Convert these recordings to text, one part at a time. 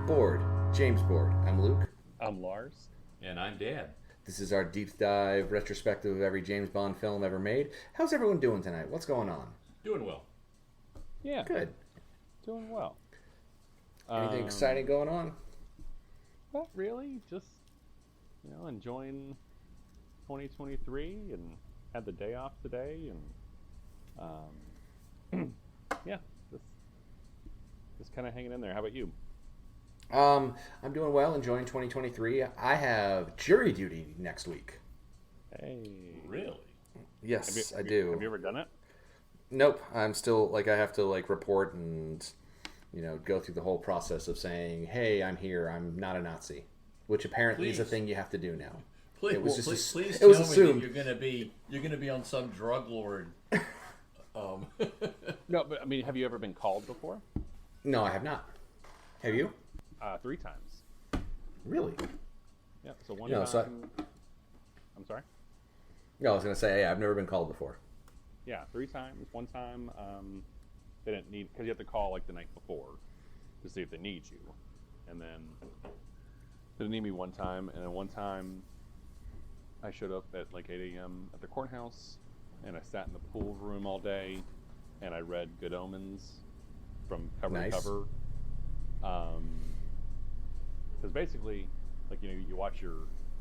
Board, James Board. I'm Luke. I'm Lars. And I'm Dan. This is our deep dive retrospective of every James Bond film ever made. How's everyone doing tonight? What's going on? Doing well. Yeah. Good. Doing well. Anything exciting going on? Not really. Just, enjoying 2023 and had the day off today. And, yeah, just kind of hanging in there. How about you? I'm doing well, enjoying 2023. I have jury duty next week. Hey. Really? Yes, I do. Have you ever done it? Nope. I'm still, I have to, report and, go through the whole process of saying, hey, I'm here, I'm not a Nazi. Which apparently is a thing you have to do now. Please, it was please it was tell assumed. me that you're gonna be on some drug lord. No, but, have you ever been called before? No, I have not. Have you? 3 times. Really? Yeah, so one time... I'm sorry? No, I was going to say, I've never been called before. Yeah, 3 times. One time, they didn't need... Because you have to call, the night before to see if they need you. And then they didn't need me one time. And then one time, I showed up at, 8 a.m. at the courthouse. And I sat in the pool room all day. And I read Good Omens from cover to cover. Because basically, you watch your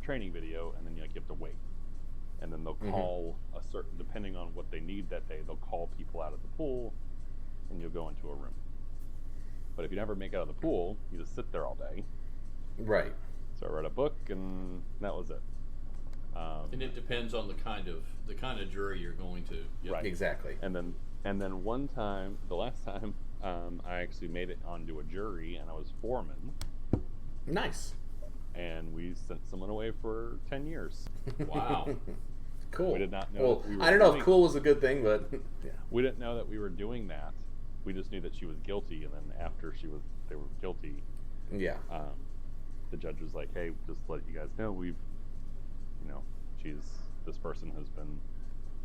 training video, and then you have to wait. And then they'll call a certain, depending on what they need that day, they'll call people out of the pool, and you'll go into a room. But if you never make it out of the pool, you just sit there all day. Right. So I read a book, and that was it. And it depends on the kind of jury you're going to. Yep. Right. Exactly. And then one time, the last time, I actually made it onto a jury, and I was foreman. Nice. And we sent someone away for 10 years. Wow. Cool. We did not know. Well, that we were I don't know doing, if cool was a good thing, but yeah. We didn't know that we were doing that. We just knew that she was guilty, and then after they were guilty. Yeah. The judge was like, "Hey, just to let you guys know, this person has been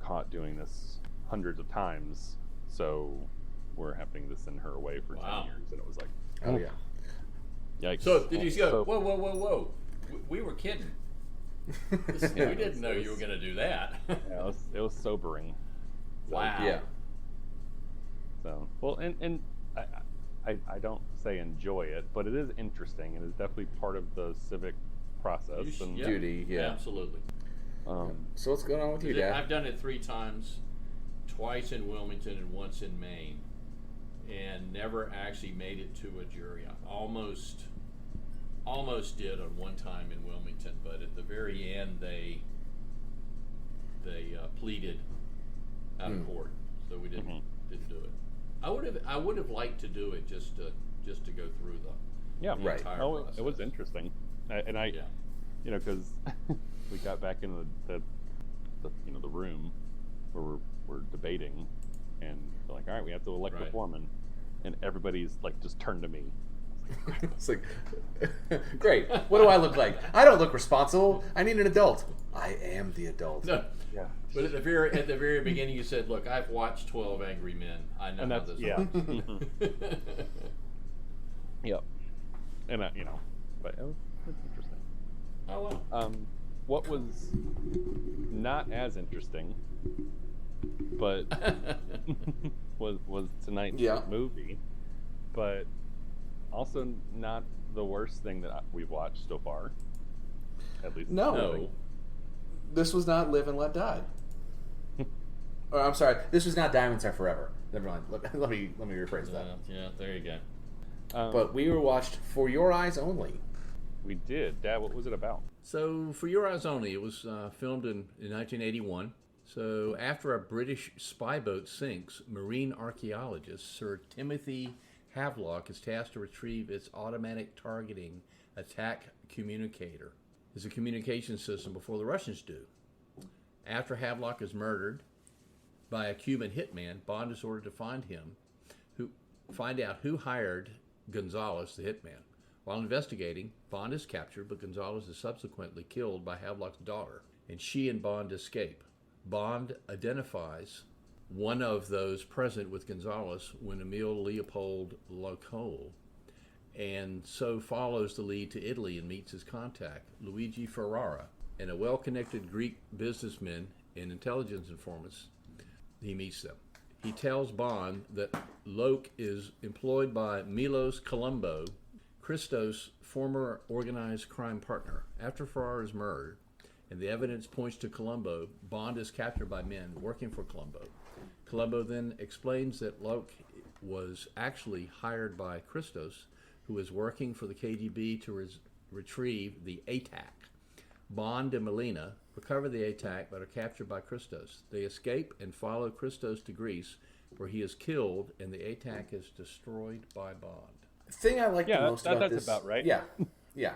caught doing this hundreds of times, so we're having to send her away for 10 years." And it was like, oh yeah. Yikes. So did you go? Whoa! We were kidding. We didn't know you were going to do that. Yeah, it was sobering. So, Wow. Yeah. So and I don't say enjoy it, but it is interesting, and it's definitely part of the civic process and duty. Yeah, absolutely. So what's going on with you, Dad? I've done it 3 times, twice in Wilmington and once in Maine, and never actually made it to a jury. I almost did on one time in Wilmington, but at the very end they pleaded out of court, so we didn't do it. I would have liked to do it just to go through the entire process. It was interesting, because we got back into the room where we're debating, and they're like, all right, we have to elect the foreman, and everybody's just turned to me. It's like, great. What do I look like? I don't look responsible. I need an adult. I am the adult. No. Yeah. But at the very beginning, you said, "Look, I've watched 12 Angry Men. I know how this works." Yep. And but it's interesting. Oh well. What was not as interesting, but was tonight's movie, but also not the worst thing that we've watched so far. At least no. This was not Live and Let Die. Or I'm sorry, this was not Diamonds Are Forever. Never mind. Let me rephrase that. Yeah, there you go. But we were watched For Your Eyes Only. We did. Dad, what was it about? So, For Your Eyes Only, it was filmed in 1981. So, after a British spy boat sinks, marine archaeologist Sir Timothy Havelock is tasked to retrieve its automatic targeting attack communicator. It's a communication system before the Russians do. After Havelock is murdered by a Cuban hitman, Bond is ordered to find out who hired Gonzalez, the hitman. While investigating, Bond is captured, but Gonzalez is subsequently killed by Havelock's daughter, and she and Bond escape. Bond identifies one of those present with Gonzalez when Emile Leopold Lacole and so follows the lead to Italy and meets his contact, Luigi Ferrara, and a well-connected Greek businessman and intelligence informants. He meets them. He tells Bond that Locke is employed by Milos Colombo, Christos' former organized crime partner. After Ferrara's murder, and the evidence points to Colombo, Bond is captured by men working for Colombo. Colombo then explains that Locke was actually hired by Christos, who is working for the KGB to retrieve the ATAC. Bond and Melina recover the ATAC but are captured by Christos. They escape and follow Christos to Greece, where he is killed and the ATAC is destroyed by Bond. The thing I like the most about this... that's about right. Yeah, yeah.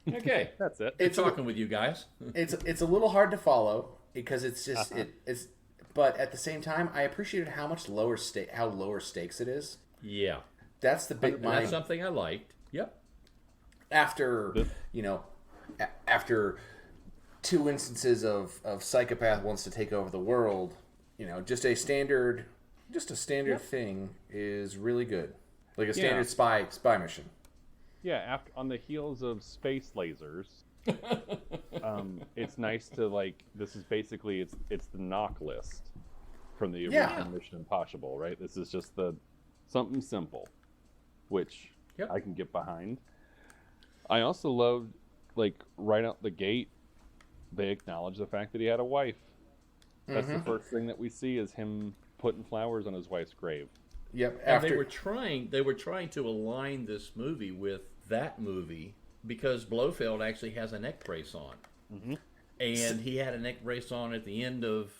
Okay, that's it. It's talking with you guys. It's a little hard to follow because it's just it's. But at the same time, I appreciated how lower stakes it is. Yeah, that's the big. That's something I liked. Yep. After after 2 instances of psychopath wants to take over the world, just a standard thing is really good, like a standard spy mission. Yeah, on the heels of space lasers, it's nice to this is basically it's the knock list from the original Mission Impossible, right? This is just something simple, which I can get behind. I also loved, right out the gate, they acknowledge the fact that he had a wife. That's the first thing that we see is him putting flowers on his wife's grave. Yep. And they were trying to align this movie with that movie because Blofeld actually has a neck brace on, and he had a neck brace on at the end of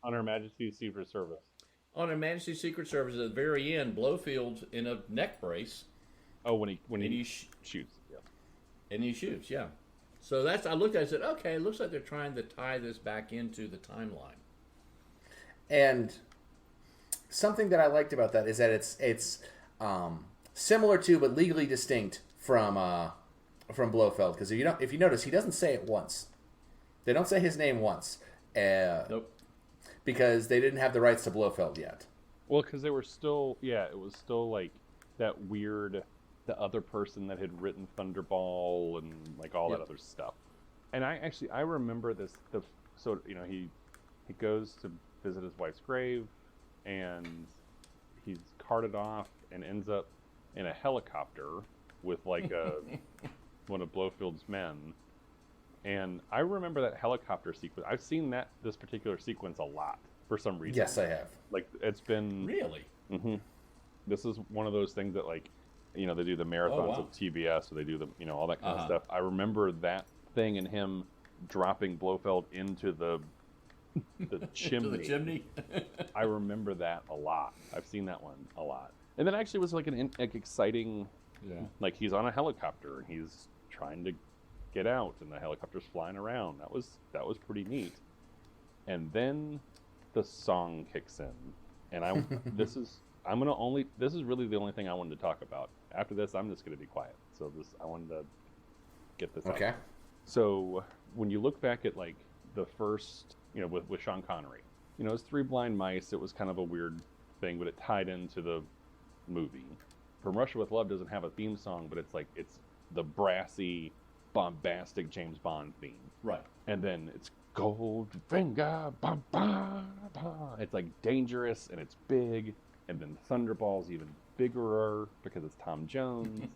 On Her Majesty's Secret Service. On Her Majesty's Secret Service, at the very end, Blofeld's in a neck brace. Oh, when he shoots, yeah. And he shoots, yeah. So I looked at it and said, okay, it looks like they're trying to tie this back into the timeline. And something that I liked about that is that it's similar to but legally distinct from Blofeld, because if you notice, he doesn't say it once. They don't say his name once. Nope. Because they didn't have the rights to Blofeld yet. Well, because they were still, it was still that weird, the other person that had written Thunderball and all that other stuff. And I remember this. He goes to visit his wife's grave, and he's carted off and ends up in a helicopter with one of Blofeld's men. And I remember that helicopter sequence. I've seen this particular sequence a lot for some reason. Yes, I have. It's been really. Mm-hmm. This is one of those things that they do the marathons of TBS, or they do the all that kind of stuff. I remember that thing and him dropping Blofeld into the chimney. To the chimney. I remember that a lot. I've seen that one a lot. And then actually was an exciting. Yeah. He's on a helicopter and he's trying to get out, and the helicopter's flying around. That was pretty neat. And then the song kicks in, and this is really the only thing I wanted to talk about. After this, I'm just going to be quiet. So I wanted to get this out. Okay. So when you look back at the first, with Sean Connery, it's Three Blind Mice. It was kind of a weird thing, but it tied into the movie. From Russia with Love doesn't have a theme song, but it's the brassy, bombastic James Bond theme. Right. And then it's Goldfinger, bum, bum, bum. It's dangerous and it's big. And then Thunderball's even bigger because it's Tom Jones.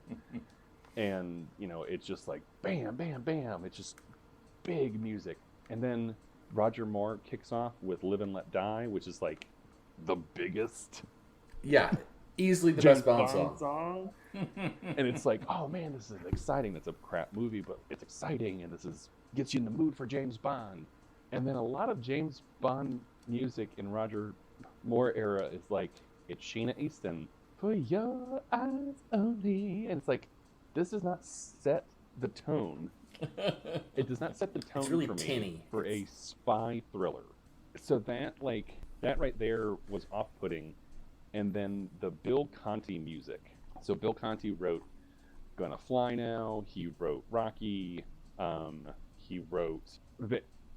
And, it's just bam, bam, bam. It's just big music. And then Roger Moore kicks off with Live and Let Die, which is the biggest. Yeah. Easily the James best Bond song. And it's oh man, this is exciting. It's a crap movie, but it's exciting, and gets you in the mood for James Bond. And then a lot of James Bond music in Roger Moore era is it's Sheena Easton, For Your Eyes Only, and it's this does not set the tone. It does not set the tone really for me tinny. For a spy thriller. So that right there was off-putting. And then the Bill Conti music. So Bill Conti wrote Gonna Fly Now. He wrote Rocky. He wrote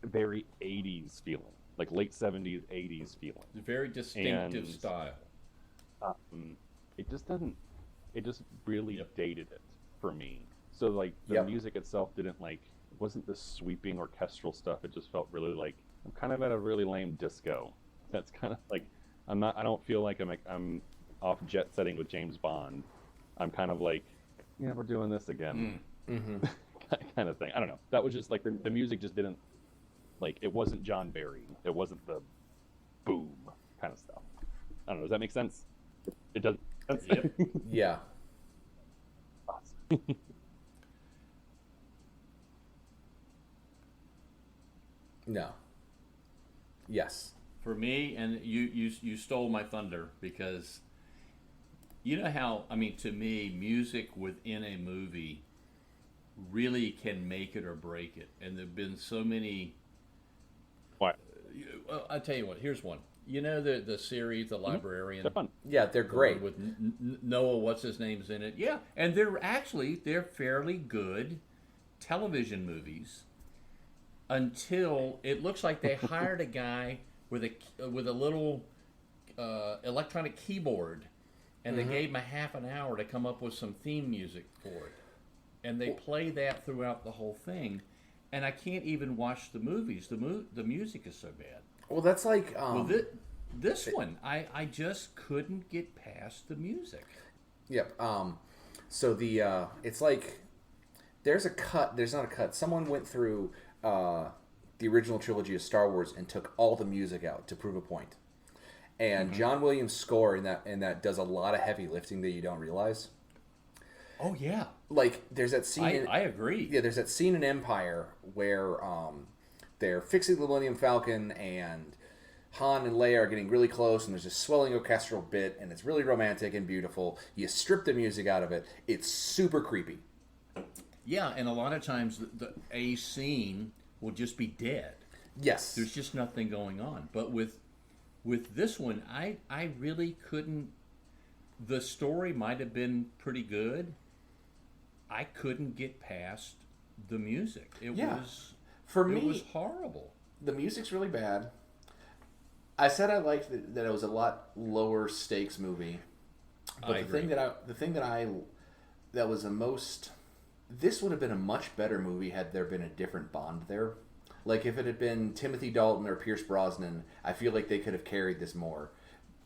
very 80s feeling, late 70s, 80s feeling. Very distinctive style. It just doesn't it just really dated it for me. So like the Yep. music itself didn't like wasn't this sweeping orchestral stuff. It just felt really like I'm kind of at a really lame disco. That's kind of like I'm not. I don't feel like I'm off jet setting with James Bond. I'm kind of like, yeah, we're doing this again, Mm-hmm. kind of thing. I don't know. That was just like the music just didn't like it wasn't John Barry. It wasn't the boom kind of stuff. I don't know. Does that make sense? It does. Yep. Yeah. No. Yes. For me, and you stole my thunder, because you know how, I mean, to me, music within a movie really can make it or break it. And there have been so many. What? Well, I'll tell you what. Here's one. You know the series, The Librarian. They're fun. Yeah, they're The great. one with Noah, what's his name's in it? Yeah, and they're fairly good television movies until it looks like they hired a guy with a little electronic keyboard, and they gave him a half an hour to come up with some theme music for it, and they play that throughout the whole thing, and I can't even watch the movies. The music is so bad. Well, that's like Well, this one, I just couldn't get past the music. Yep. So the it's like there's a cut. There's not a cut. Someone went through the original trilogy of Star Wars and took all the music out to prove a point. And John Williams' score in that does a lot of heavy lifting that you don't realize. Oh yeah, Like there's that scene. I agree. Yeah, there's that scene in Empire where they're fixing the Millennium Falcon and Han and Leia are getting really close, and there's this swelling orchestral bit, and it's really romantic and beautiful. You strip the music out of it, it's super creepy. Yeah, and a lot of times a scene will just be dead. Yes. There's just nothing going on. But with this one, I really couldn't. The story might have been pretty good. I couldn't get past the music. It Yeah. was For it me, was horrible. the music's really bad. I said I liked that it was a lot lower stakes movie, but I the thing that was the most. This would have been a much better movie had there been a different Bond there. Like if it had been Timothy Dalton or Pierce Brosnan, I feel like they could have carried this more.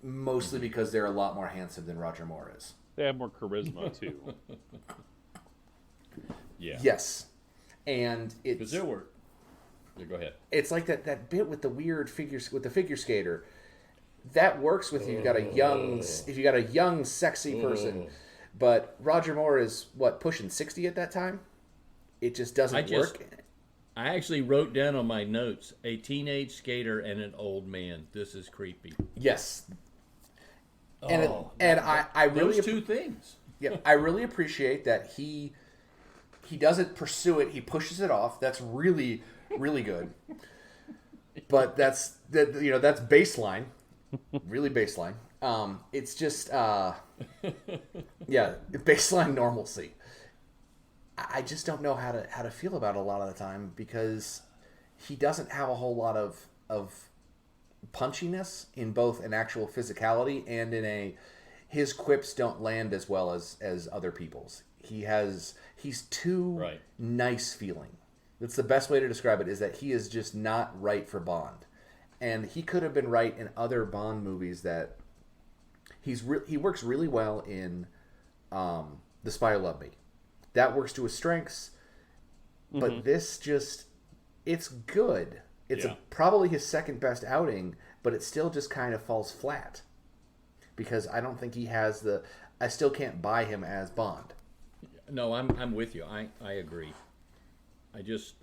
Mostly because they're a lot more handsome than Roger Moore is. They have more charisma too. Yeah. Yes, and Because it's there were. Yeah, go ahead. it's like that bit with the weird figures with the figure skater. That works with you got a young if you got a young sexy person, but Roger Moore is what pushing 60 at that time. It just doesn't work. I actually wrote down on my notes a teenage skater and an old man. This is creepy. Yes, and I really Those two things. yeah, I really appreciate that he doesn't pursue it. He pushes it off. That's really good. But that's baseline. Really baseline. It's just baseline normalcy. I just don't know how to feel about it a lot of the time because he doesn't have a whole lot of punchiness in both an actual physicality and in his quips don't land as well as other people's. He's too nice feeling. That's the best way to describe it, is that he is just not right for Bond. And he could have been right in other Bond movies that he works really well in The Spy Who Loved Me. That works to his strengths, but this just, it's good. It's probably his second best outing, but it still just kind of falls flat because I don't think he has I still can't buy him as Bond. No, I'm with you. I agree. I just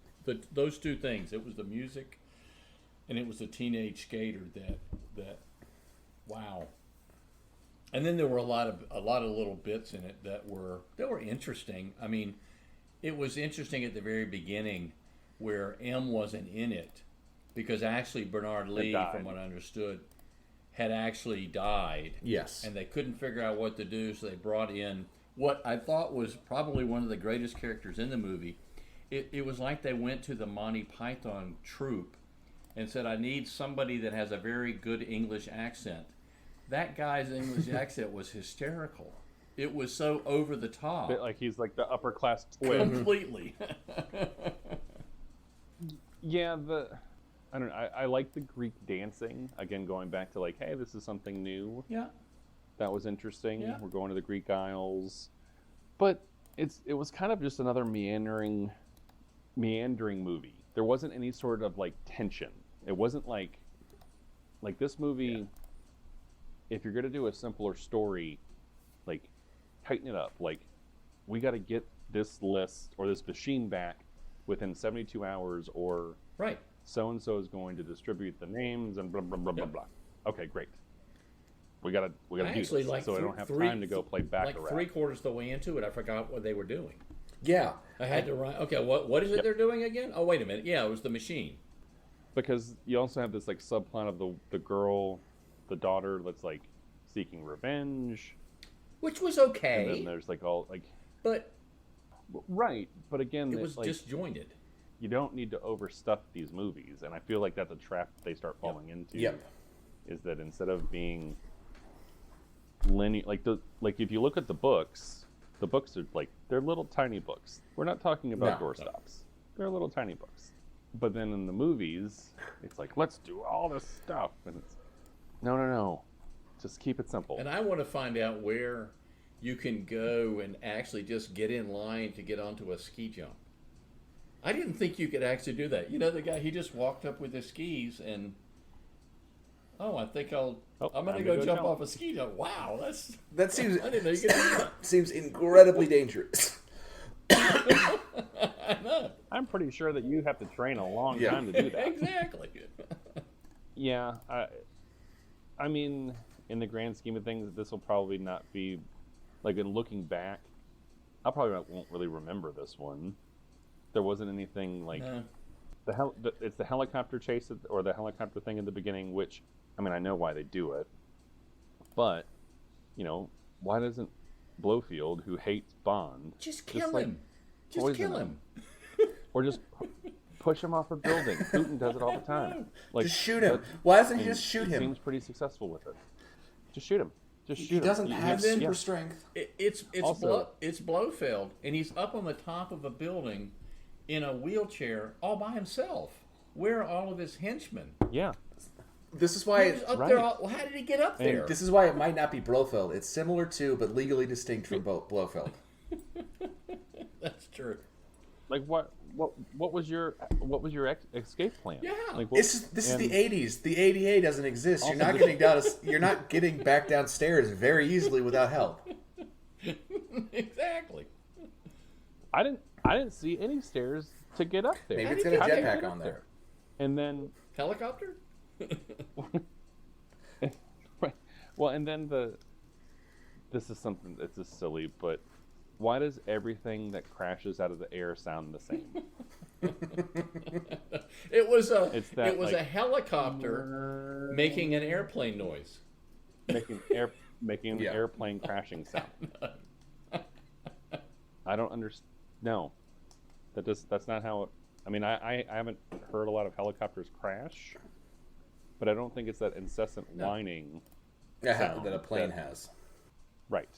those two things. It was the music, and it was the teenage skater that wow. And then there were a lot of little bits in it that were interesting. I mean, it was interesting at the very beginning where M wasn't in it because actually Bernard Lee, from what I understood, had actually died. Yes. And they couldn't figure out what to do, so they brought in what I thought was probably one of the greatest characters in the movie. It was like they went to the Monty Python troupe and said, I need somebody that has a very good English accent. That guy's English accent was hysterical. It was so over the top. Bit like he's like the upper class twin. Completely. Yeah, I don't know. I like the Greek dancing. Again, going back to like, hey, this is something new. Yeah. That was interesting. Yeah. We're going to the Greek Isles. But it was kind of just another meandering movie. There wasn't any sort of like tension. It wasn't like this movie, Yeah. if you're gonna do a simpler story, like tighten it up. Like, we gotta get this list or this machine back within 72 hours, or Right. so and so is going to distribute the names and blah blah blah Yep. blah blah. Okay, great. We gotta do Actually, this. like So I don't have time to go play back like around. 3/4 the way into it, I forgot what they were doing. Yeah. I had to write. Okay, what is it Yep. they're doing again? Oh, wait a minute. Yeah, it was the machine. Because you also have this like subplot of the girl, the daughter that's like seeking revenge, Which was and okay, then there's like all like but right. But again, it was like, disjointed. you don't need to overstuff these movies, and I feel like that's a trap they start falling into. Yep. Is that instead of being linear, like if you look at the books are like they're little tiny books. We're not talking about No. doorstops. They're little tiny books. But then in the movies, it's like, let's do all this stuff, and it's no. Just keep it simple. And I want to find out where you can go and actually just get in line to get onto a ski jump. I didn't think you could actually do that. You know, the guy, he just walked up with his skis and, I think I'm going to time go jump off a ski jump. Wow, That seems I didn't know you could do that. seems incredibly dangerous. I know. I'm pretty sure that you have to train a long Yeah. time to do that. Exactly. Yeah, I mean, in the grand scheme of things, this will probably not be, like, in looking back, I probably won't really remember this one. There wasn't anything like No. it's the helicopter chase or the helicopter thing in the beginning, which, I mean, I know why they do it, but why doesn't Blofeld, who hates Bond, Just kill like, him. Just poison kill him? him. Or just push him off a building? Putin does it all the time. Like, Just shoot him. that- Why doesn't he and just shoot he him? seems pretty successful with it. Just shoot him. Just shoot He him. doesn't have super yeah. strength. It's Also- it's Blofeld, and he's up on the top of a building in a wheelchair all by himself. Where are all of his henchmen? Yeah. This is He why was up right. there. How did he get up And there? this is why it might not be Blofeld. It's similar to, but legally distinct from Blofeld. That's true. Like what was your escape plan? Yeah. Like This is the and- '80s. The ADA doesn't exist. You're Also not getting down. You're not getting back downstairs very easily without help. Exactly. I didn't see any stairs to get up there. Maybe How it's do got a you get jetpack up on there. And then Helicopter? well, and then this is something that's just silly, but why does everything that crashes out of the air sound the same? It was It's that, it was like, a helicopter making an airplane noise. making an Yeah. airplane crashing sound. I don't understand. No, that's not how it. I mean, I haven't heard a lot of helicopters crash, but I don't think it's that incessant whining. That a plane that- has. Right.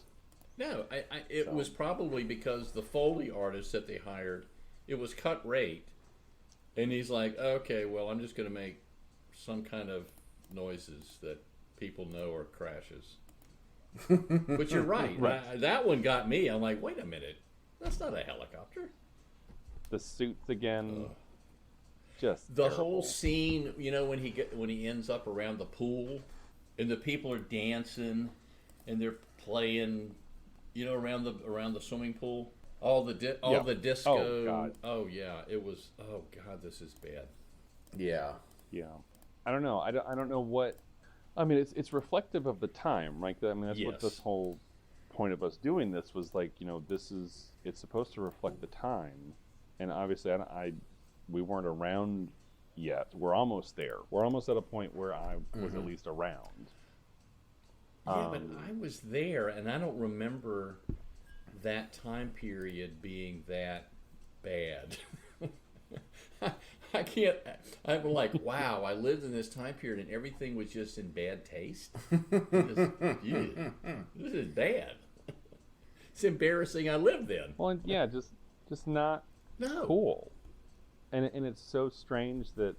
No, it was probably because the Foley artist that they hired, it was cut rate, and he's like, okay, well, I'm just going to make some kind of noises that people know are crashes. But you're right. Right. That one got me. I'm like, wait a minute, that's not a helicopter. The suits again. Ugh. Just The terrible. whole scene, when he ends up around the pool, and the people are dancing, and they're playing, around the swimming pool. All the disco. Oh, God. Oh yeah, it was. Oh God, this is bad. Yeah. Yeah, I don't know. I don't know what. I mean, it's reflective of the time, right? I mean, that's what Yes. this whole point of us doing this was like. It's supposed to reflect the time, and obviously, we weren't around yet. We're almost there. We're almost at a point where I was at least around. Yeah, but I was there, and I don't remember that time period being that bad. I can't. I'm like, wow, I lived in this time period, and everything was just in bad taste. This is bad. It's embarrassing I lived then. Well, and yeah, just not No. cool. And it's so strange that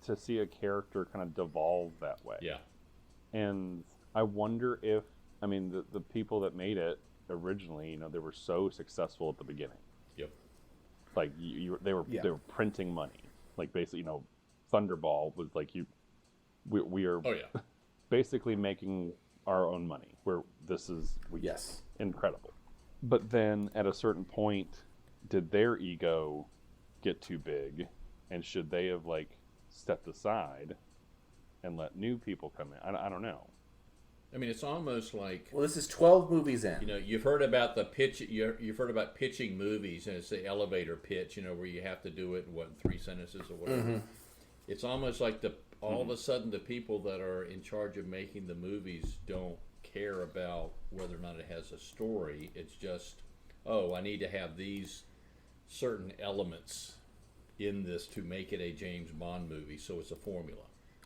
to see a character kind of devolve that way. Yeah. And I wonder if, I mean, the people that made it originally, you know, they were so successful at the beginning. Yep. Like they were printing money. Like basically, you know, Thunderball was like we are basically making our own money. Yes, incredible. But then at a certain point, did their ego get too big, and should they have like stepped aside and let new people come in? I don't know. I mean, it's almost like, well, this is 12 movies in. You know, you've heard about the pitch. You've heard about pitching movies, and it's the elevator pitch. You know, where you have to do it in 3 sentences or whatever. Mm-hmm. It's almost like all of a sudden the people that are in charge of making the movies don't care about whether or not it has a story. It's just, I need to have these certain elements in this to make it a James Bond movie, so it's a formula.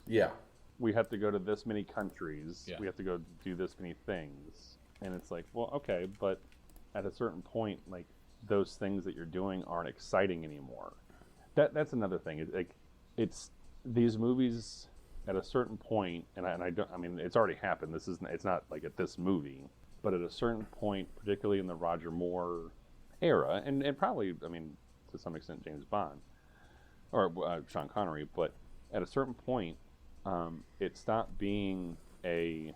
Yeah. We have to go to this many countries. Yeah. We have to go do this many things. And it's like, well, okay, but at a certain point, like, those things that you're doing aren't exciting anymore. That's another thing. It's these movies at a certain point, and I don't. I mean, it's already happened. It's not like at this movie, but at a certain point, particularly in the Roger Moore era, and probably, I mean, to some extent, James Bond or Sean Connery, but at a certain point, it stopped being a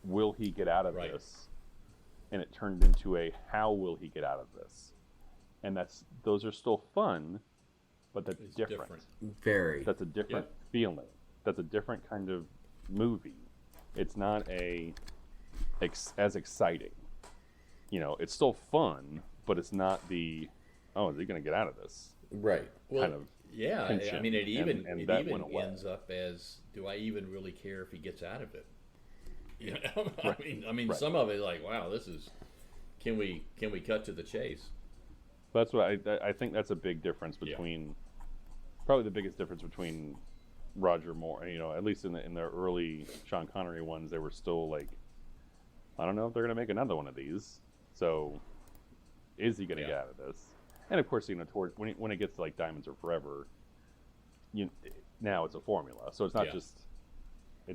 will he get out of this, and it turned into a how will he get out of this, and those are still fun, but that's different. Very. That's a different feeling. That's a different kind of movie. It's not as exciting. You know, it's still fun, but it's not is he going to get out of this? Right. Kind of. Yeah, I mean, it even ends up as, do I even really care if he gets out of it? You know, Right. I mean, some of it is like, wow, this is. Can we cut to the chase? That's what I think. That's a big difference between, probably the biggest difference between Roger Moore. You know, at least in the early Sean Connery ones, they were still like, I don't know if they're going to make another one of these. So, is he going to get out of this? And of course, you know, when it gets to like Diamonds Are Forever, now it's a formula. So it's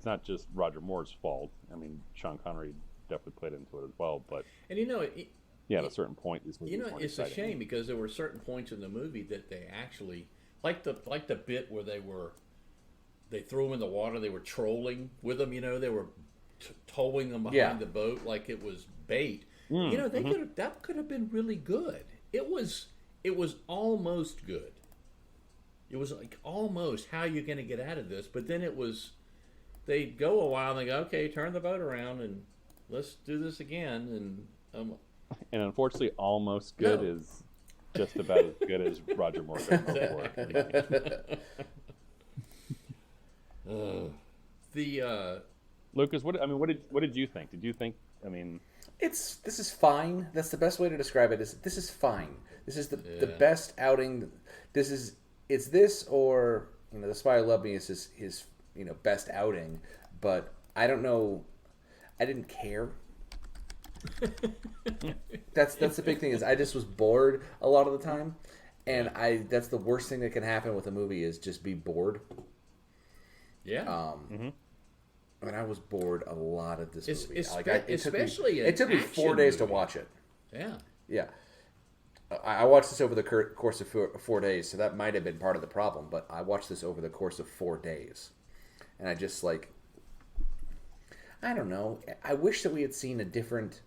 not just Roger Moore's fault. I mean, Sean Connery definitely played into it as well. But and you know, at a certain point, these movies weren't it's exciting. a shame because there were certain points in the movie that they actually like the bit where they threw them in the water. They were trolling with them. You know, they were towing them behind the boat like it was bait. You know, that could have been really good. It was almost good. It was like almost how you're going to get out of this, but then they go a while and they go, okay, turn the boat around and let's do this again. And unfortunately, almost good is just about as good as Roger Moore did before. Lucas, what did you think? Did you think? I mean, this is fine. That's the best way to describe it. This is fine. This is the best outing. It's this or, you know, The Spy Who Loved Me is his you know, best outing, but I don't know. I didn't care. That's the big thing, is I just was bored a lot of the time, and that's the worst thing that can happen with a movie is just be bored. Yeah. I mean, I was bored a lot of this movie. It took me 4 days to watch it. Yeah. Yeah. I watched this over the course of 4 days, so that might have been part of the problem, but I watched this over the course of 4 days. And I just, like, I don't know. I wish that we had seen a different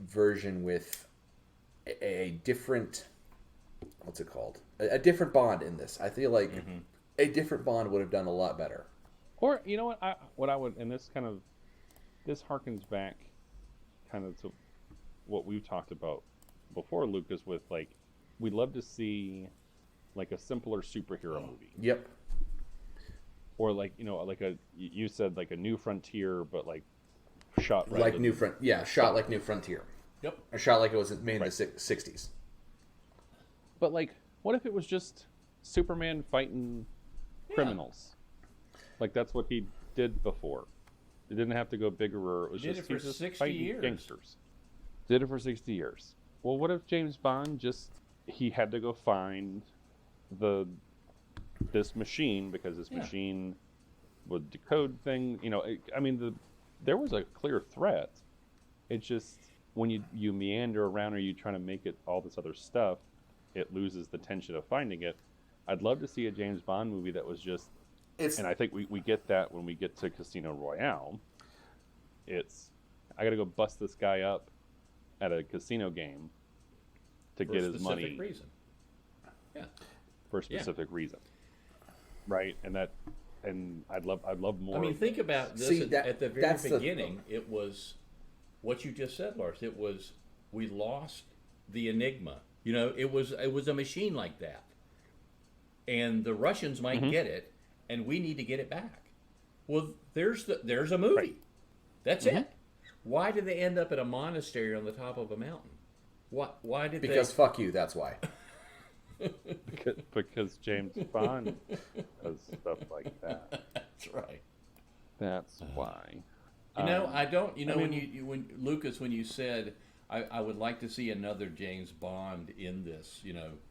version with a different, what's it called? A different Bond in this. I feel like a different Bond would have done a lot better. Or, you know what I would, and this harkens back kind of to what we've talked about before, Lucas, with, like, we'd love to see, like, a simpler superhero movie. Yep. Or, like, you know, like you said, like a New Frontier, but, like, shot right. Like New Frontier. Shot like New Frontier. Yep. Or shot like it was made in the 60s. But, like, what if it was just Superman fighting criminals? Like, that's what he did before. It didn't have to go bigger. It was Did just it for 60 fighting years. gangsters. Did it for 60 years. Well, what if James Bond he had to go find this machine because this machine would decode things. There was a clear threat. It's just when you meander around or you trying to make it all this other stuff, it loses the tension of finding it. I'd love to see a James Bond movie that was just, and I think we get that when we get to Casino Royale. I got to go bust this guy up at a casino game to get his money. Reason. Yeah. For a specific reason. Right? And I'd love more. I mean, think about this. At the very beginning, it was what you just said, Lars. It was, we lost the enigma. It was a machine like that. And the Russians might get it, and we need to get it back. Well, there's a movie. Right. That's it. Why did they end up at a monastery on the top of a mountain? Why did because fuck you, that's why. because James Bond does stuff like that. That's right. That's why. I don't. When Lucas, when you said I would like to see another James Bond in this,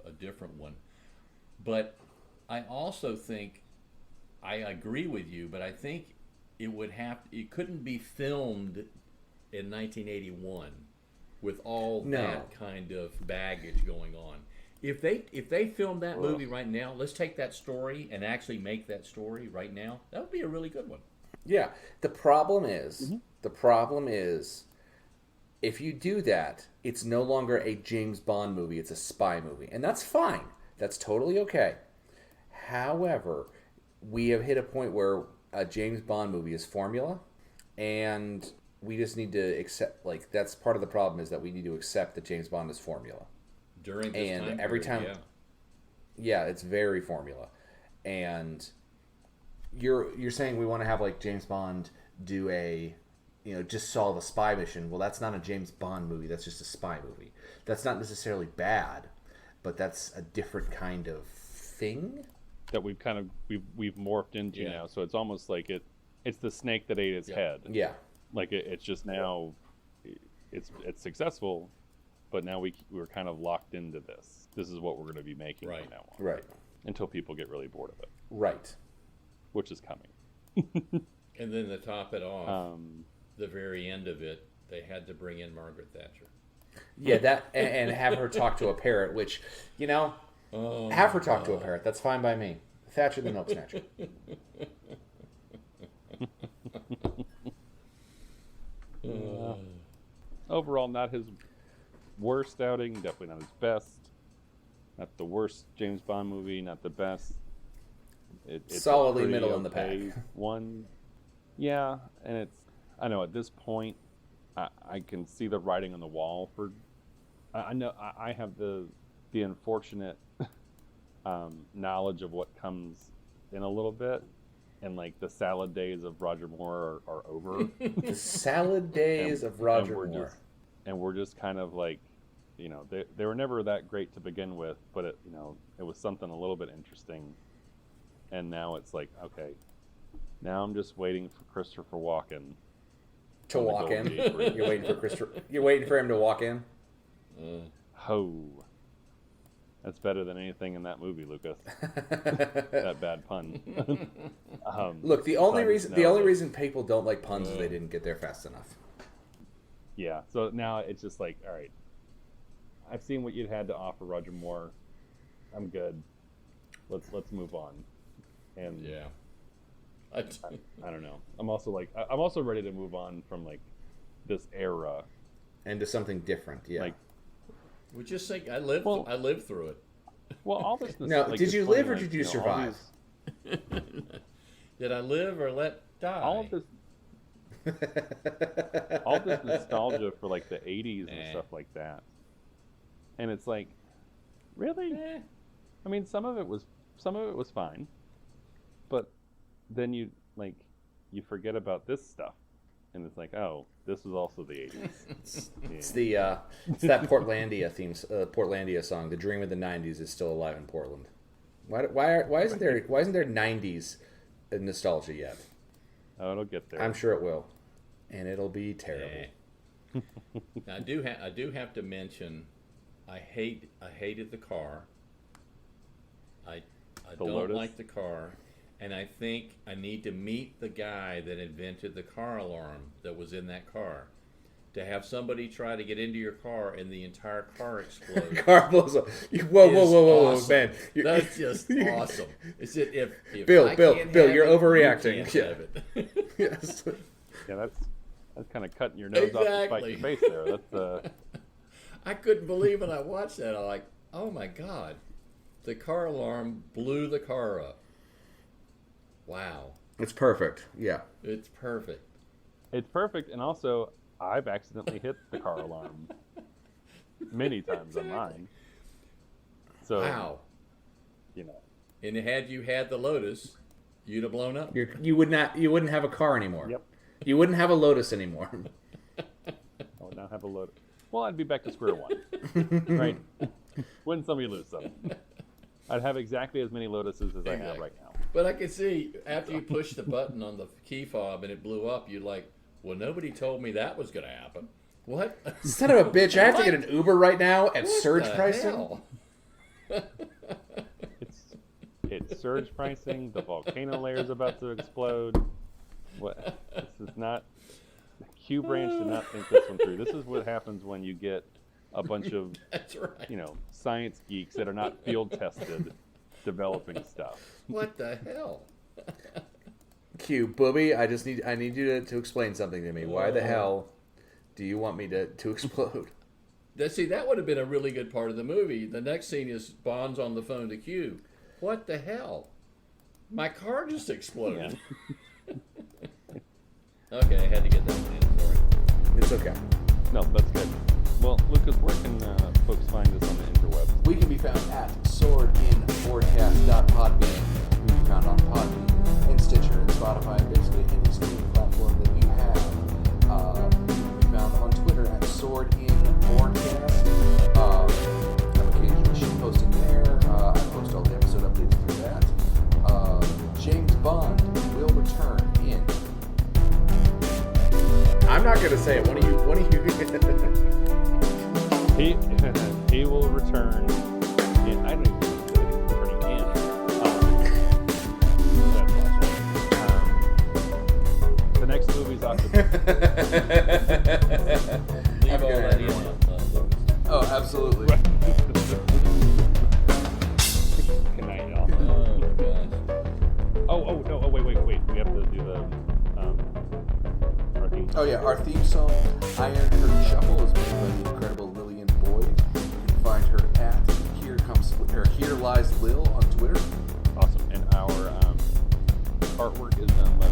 a different one, but I also think I agree with you, but I think it couldn't be filmed in 1981 with all that kind of baggage going on. If they filmed that movie right now, let's take that story and actually make that story right now. That would be a really good one. Yeah. The problem is, if you do that, it's no longer a James Bond movie. It's a spy movie, and that's fine. That's totally okay. However, we have hit a point where a James Bond movie is formula, and we just need to accept, that's part of the problem, is that we need to accept that James Bond is formula. During this time every period, time, yeah, it's very formula. And you're saying we want to have James Bond do a, just solve a spy mission. Well, that's not a James Bond movie. That's just a spy movie. That's not necessarily bad, but that's a different kind of thing that we've morphed into now. So it's almost like it's the snake that ate its head. Yeah. It's just now, it's successful, but now we're kind of locked into this. This is what we're going to be making from now on. Right. Until people get really bored of it. Right. Which is coming. And then to top it off, the very end of it, they had to bring in Margaret Thatcher. Yeah, that and have her talk to a parrot, which, have her talk to a parrot. That's fine by me. Thatcher the Milk Snatcher. Overall, not his worst outing, definitely not his best. Not the worst James Bond movie, not the best. It's solidly middle in the pack. One, yeah, and I know at this point, I can see the writing on the wall for. I know I have the unfortunate knowledge of what comes in a little bit, and the salad days of Roger Moore are over. The salad days of Roger Moore. And we're just kind of they were never that great to begin with, but it was something a little bit interesting. And now it's okay, now I'm just waiting for Christopher Walken to walk in. You're waiting for Christopher. You're waiting for him to walk in. Ho. That's better than anything in that movie, Lucas. That bad pun. Look, the only reason people don't like puns is they didn't get there fast enough. Yeah. So now it's just all right. I've seen what you'd had to offer, Roger Moore. I'm good. Let's move on. And yeah, I don't know. I'm also ready to move on from this era and to something different. Yeah. We just think I lived through it. Well, all this. No, did you live or did you survive? Did I live or let die? All this nostalgia for the 80s and stuff like that, and it's really. I mean, some of it was fine, but then you forget about this stuff, and it's oh, this was also the 80s. It's that Portlandia song. The dream of the 90s is still alive in Portland. Why isn't there 90s nostalgia yet? Oh, it'll get there. I'm sure it will, and it'll be terrible. Now, I do have to mention, I hated the car. I don't Lotus? like the car, and I think I need to meet the guy that invented the car alarm that was in that car. To have somebody try to get into your car and the entire car explodes. Car blows up. Whoa, awesome. man! That's just awesome. It's just, if Bill, I Bill, can't Bill, have you're it, overreacting. You can't Yeah. have it. Yes. Yeah, that's kind of cutting your nose off to spite your face there. That's I couldn't believe when I watched that. I'm like, oh my God, the car alarm blew the car up. Wow, It's perfect. Yeah. it's perfect. it's perfect, and also I've accidentally hit the car alarm many times on mine. So Wow. you know, And had you had the Lotus, you'd have blown up. You wouldn't have a car anymore. Yep. You wouldn't have a Lotus anymore. I would now have a load. Well, I'd be back to square one, right? Win some, you lose some. I'd have exactly as many Lotuses as I have right now. But I could see after you pushed the button on the key fob and it blew up, you're like, well, nobody told me that was going to happen. What? Son of a bitch! I have to get an Uber right now at What surge the pricing. hell? It's surge pricing. The volcano layer is about to explode. What? This is not. Q Branch did not think this one through. This is what happens when you get a bunch of That's right. science geeks that are not field tested developing stuff. What the hell? Q, Booby, I need you to explain something to me. Why the hell do you want me to explode? See, that would have been a really good part of the movie. The next scene is Bond's on the phone to Q. What the hell? My car just exploded. Okay, I had to get that in. Sorry. It's okay. No, that's good. Well, Lucas, where can folks find us on the interwebs? We can be found at swordinforecast.podbean. We can be found on Podbean and Stitcher and Spotify, and basically any streaming platform that you have. We can be found on Twitter at swordinforecast. I'm occasionally shit posting there. I post all the episode updates through that. James Bond will return in. I'm not gonna say it. One of you. He will return. I don't even know that he's returning in. The next movie's off the Leave all that in. Oh, absolutely. Good night, y'all. Oh, my gosh. Oh, no. Oh, wait. We have to do the our theme. Oh yeah, our theme song, Iron Curtain Shuffle, is made by the incredible Lillian Boyd. You can find her at Here Lies Lil on Twitter. Awesome. And our artwork is done by